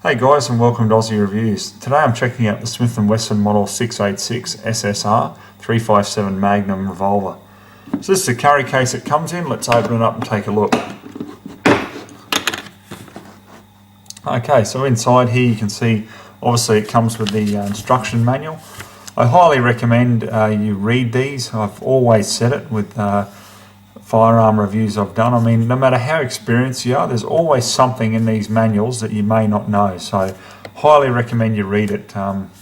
Hey guys, and welcome to Ozzie Reviews. Today I'm checking out the Smith Wesson model 686-SSR 357 Magnum Revolver. So this is the carry case it comes in. Let's open it up and take a look. Okay, so inside here you can see obviously it comes with the instruction manual. I highly recommend you read these. I've always said it with firearm reviews I've done. I mean, no matter how experienced you are, there's always something in these manuals that you may not know. So highly recommend you read it.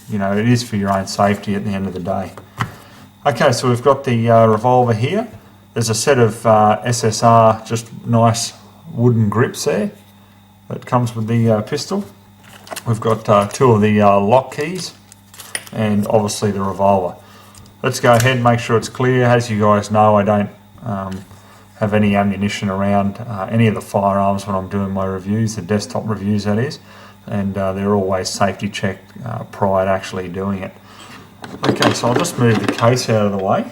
You know, it is for your own safety at the end of the day. Okay, so we've got the revolver here. There's a set of SSR, just nice wooden grips there that comes with the pistol. We've got two of the lock keys and obviously the revolver. Let's go ahead and make sure it's clear. As you guys know, I don't have any ammunition around any of the firearms when I'm doing my reviews, the desktop reviews that is, and they're always safety checked prior to actually doing it. Okay, so I'll just move the case out of the way.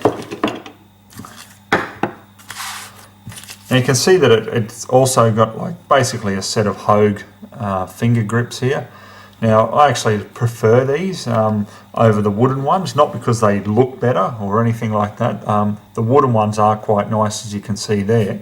And you can see that it's also got like basically a set of Hogue finger grips here. Now I actually prefer these over the wooden ones, not because they look better or anything like that. The wooden ones are quite nice, as you can see there,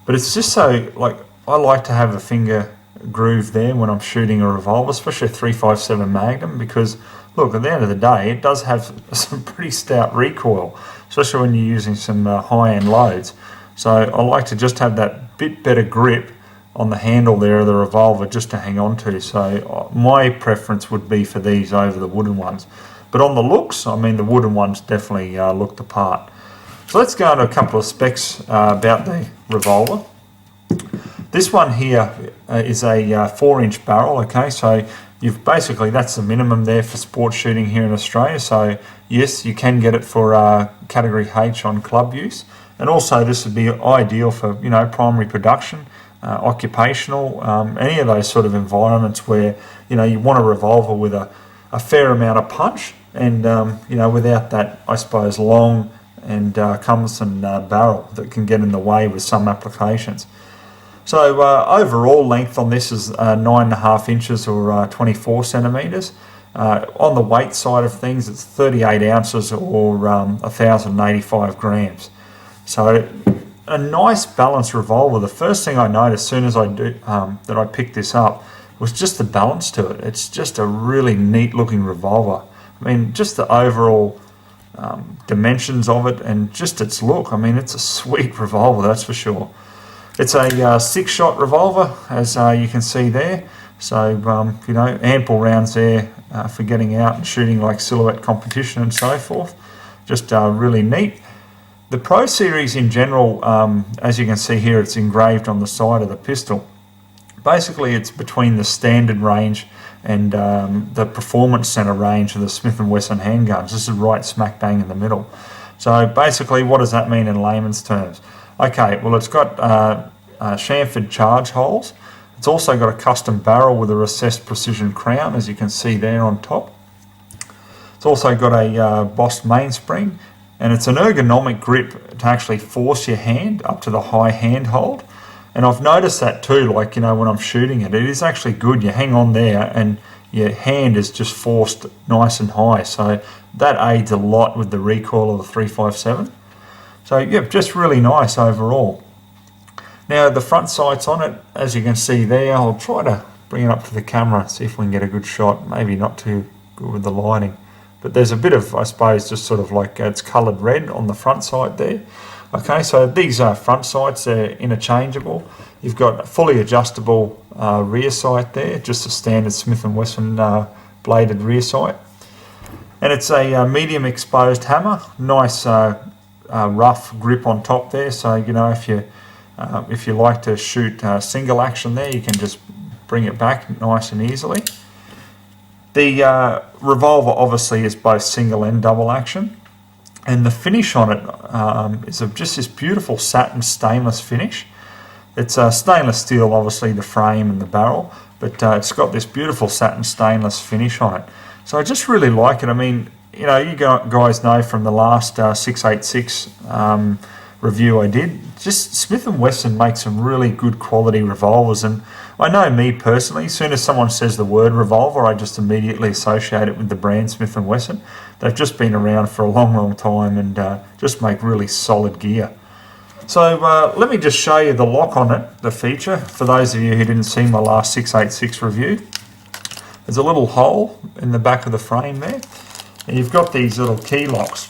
but it's just so, like, I like to have a finger groove there when I'm shooting a revolver, especially a 357 Magnum, because look, at the end of the day it does have some pretty stout recoil, especially when you're using some high-end loads. So I like to just have that bit better grip on the handle there of the revolver just to hang on to. So my preference would be for these over the wooden ones. But on the looks, I mean, the wooden ones definitely look the part. So let's go into a couple of specs about the revolver. This one here is a 4-inch barrel, okay, so you've basically, that's the minimum there for sport shooting here in Australia. So yes, you can get it for category H on club use, and also this would be ideal for, you know, primary production, occupational, any of those sort of environments where, you know, you want a revolver with a fair amount of punch and, you know, without that, I suppose, long and cumbersome barrel that can get in the way with some applications. So overall length on this is 9.5 inches or 24 centimetres. On the weight side of things, it's 38 ounces or 1,085 grams. So a nice balanced revolver. The first thing I noticed as soon as that I picked this up was just the balance to it. It's just a really neat looking revolver. I mean, just the overall dimensions of it and just its look. I mean, it's a sweet revolver, that's for sure. It's a 6-shot revolver, as you can see there. So, you know, ample rounds there for getting out and shooting like silhouette competition and so forth. Just really neat. The Pro Series in general, as you can see here, it's engraved on the side of the pistol. Basically, it's between the standard range and the Performance Center range of the Smith Wesson handguns. This is right smack bang in the middle. So basically, what does that mean in layman's terms? Okay, well, it's got chamfered charge holes. It's also got a custom barrel with a recessed precision crown, as you can see there on top. It's also got a Boss mainspring. And it's an ergonomic grip to actually force your hand up to the high hand hold. And I've noticed that too, like, you know, when I'm shooting it, it is actually good. You hang on there and your hand is just forced nice and high. So that aids a lot with the recoil of the 357. So yeah, just really nice overall. Now the front sights on it, as you can see there, I'll try to bring it up to the camera and see if we can get a good shot. Maybe not too good with the lighting. But there's a bit of, I suppose, just sort of like it's coloured red on the front sight there. Okay, so these front sights, they're interchangeable. You've got a fully adjustable rear sight there, just a standard Smith & Wesson bladed rear sight. And it's a medium exposed hammer, nice rough grip on top there. So, you know, if you like to shoot single action there, you can just bring it back nice and easily. The revolver obviously is both single and double action, and the finish on it is just this beautiful satin stainless finish. It's stainless steel, obviously, the frame and the barrel, but it's got this beautiful satin stainless finish on it. So I just really like it. I mean, you know, you guys know from the last 686 review I did. Just Smith & Wesson makes some really good quality revolvers, and I know me personally, as soon as someone says the word revolver, I just immediately associate it with the brand Smith & Wesson. They've just been around for a long time and just make really solid gear. So let me just show you the lock on it, the feature, for those of you who didn't see my last 686 review. There's a little hole in the back of the frame there, and you've got these little key locks.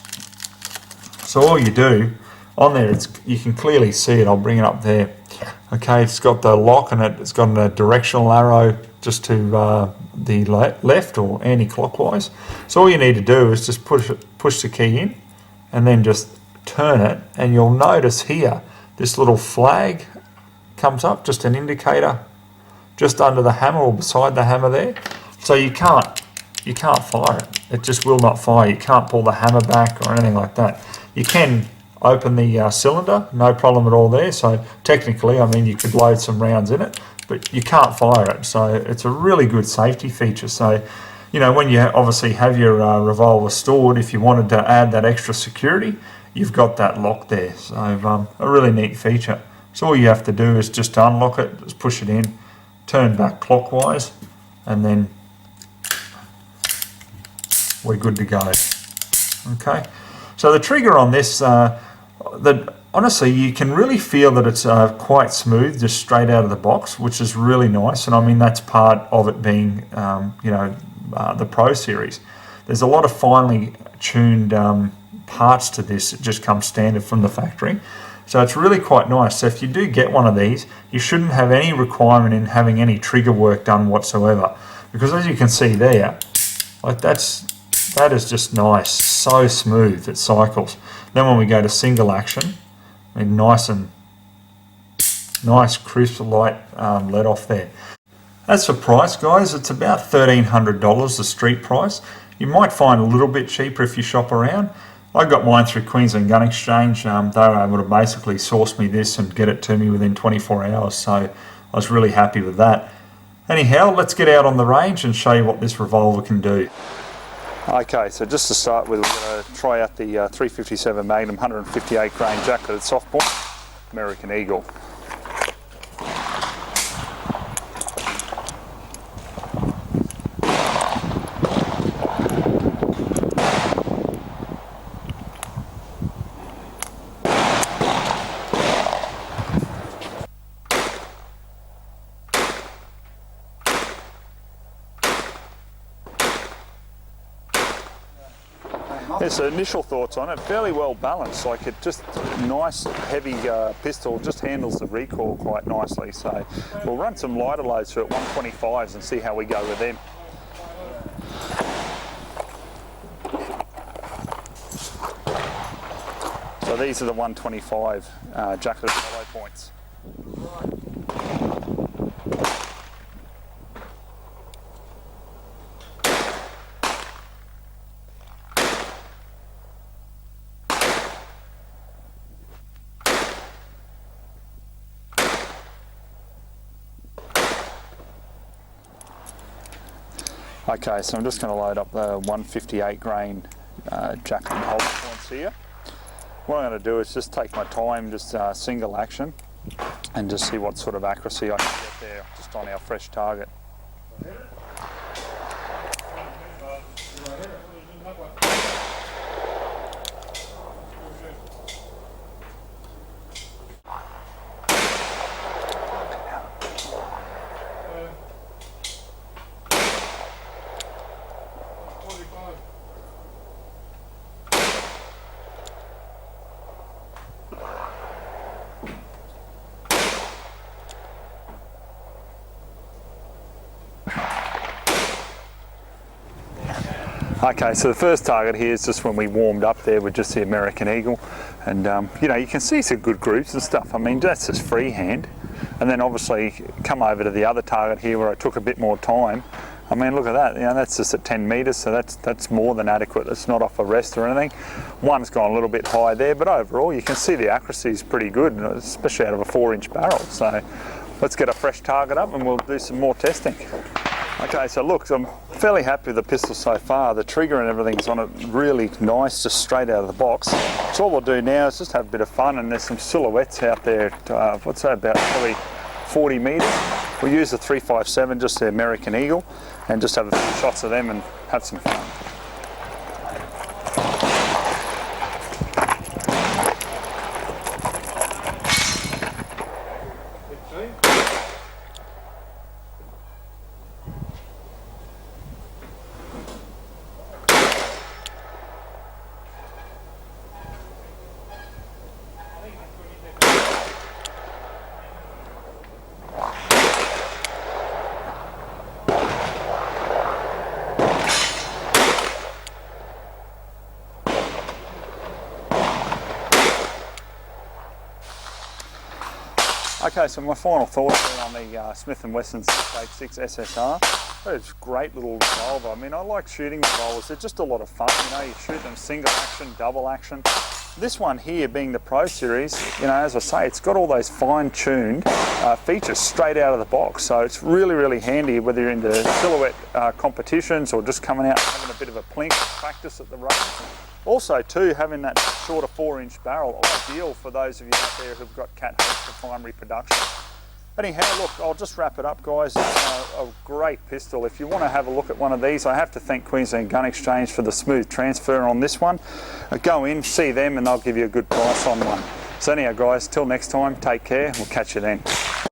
So all you do, on there, you can clearly see it, I'll bring it up there. Okay, it's got the lock and it's got a directional arrow just to the left or anti-clockwise. So all you need to do is just push the key in and then just turn it, and you'll notice here this little flag comes up, just an indicator just under the hammer or beside the hammer there. So you can't fire it. It just will not fire. You can't pull the hammer back or anything like that. You can open the cylinder, no problem at all there. So technically, I mean, you could load some rounds in it, but you can't fire it. So it's a really good safety feature. So, you know, when you obviously have your revolver stored, if you wanted to add that extra security, you've got that lock there. So a really neat feature. So all you have to do is just unlock it, just push it in, turn back clockwise, and then we're good to go. Okay, so the trigger on this, honestly, you can really feel that it's quite smooth, just straight out of the box, which is really nice. And I mean, that's part of it being, the Pro Series. There's a lot of finely tuned parts to this. It just comes standard from the factory. So it's really quite nice. So if you do get one of these, you shouldn't have any requirement in having any trigger work done whatsoever. Because as you can see there, like that is just nice, so smooth, it cycles. Then when we go to single action, I mean, nice crisp light let off there. As for price, guys, it's about $1,300, the street price. You might find a little bit cheaper if you shop around. I got mine through Queensland Gun Exchange. They were able to basically source me this and get it to me within 24 hours, so I was really happy with that. Anyhow, let's get out on the range and show you what this revolver can do. Okay, so just to start with, we're going to try out the 357 Magnum 158 grain jacketed soft point American Eagle. Yeah, so initial thoughts on it, fairly well balanced, like it just nice heavy pistol, just handles the recoil quite nicely. So we'll run some lighter loads through at 125s and see how we go with them. So these are the 125 jacketed hollow points. Okay, so I'm just going to load up the 158 grain jacketed hollow points here. What I'm going to do is just take my time, just single action, and just see what sort of accuracy I can get there just on our fresh target. Okay, so the first target here is just when we warmed up there with just the American Eagle, and you know, you can see some good groups and stuff. I mean, that's just freehand, and then obviously come over to the other target here where I took a bit more time. I mean, look at that, you know, that's just at 10 metres, so that's more than adequate. It's not off a rest or anything. One's gone a little bit high there, but overall you can see the accuracy is pretty good, especially out of a 4-inch barrel. So let's get a fresh target up and we'll do some more testing. Okay, so look, I'm fairly happy with the pistol so far. The trigger and everything's on it really nice, just straight out of the box. So what we'll do now is just have a bit of fun, and there's some silhouettes out there, what's that, about probably 40 metres. We'll use the 357, just the American Eagle, and just have a few shots of them and have some fun. Okay, so my final thoughts on the Smith Wesson 686-SSR. It's a great little revolver. I mean, I like shooting revolvers. They're just a lot of fun. You know, you shoot them single action, double action. This one here, being the Pro Series, you know, as I say, it's got all those fine-tuned features straight out of the box. So it's really, really handy whether you're into silhouette competitions or just coming out and having a bit of a plink practice at the range. Also, too, having that shorter 4-inch barrel, ideal for those of you out there who've got catfish for primary production. Anyhow, look, I'll just wrap it up, guys. It's a great pistol. If you want to have a look at one of these, I have to thank Queensland Gun Exchange for the smooth transfer on this one. Go in, see them, and they'll give you a good price on one. So anyhow, guys, till next time, take care. We'll catch you then.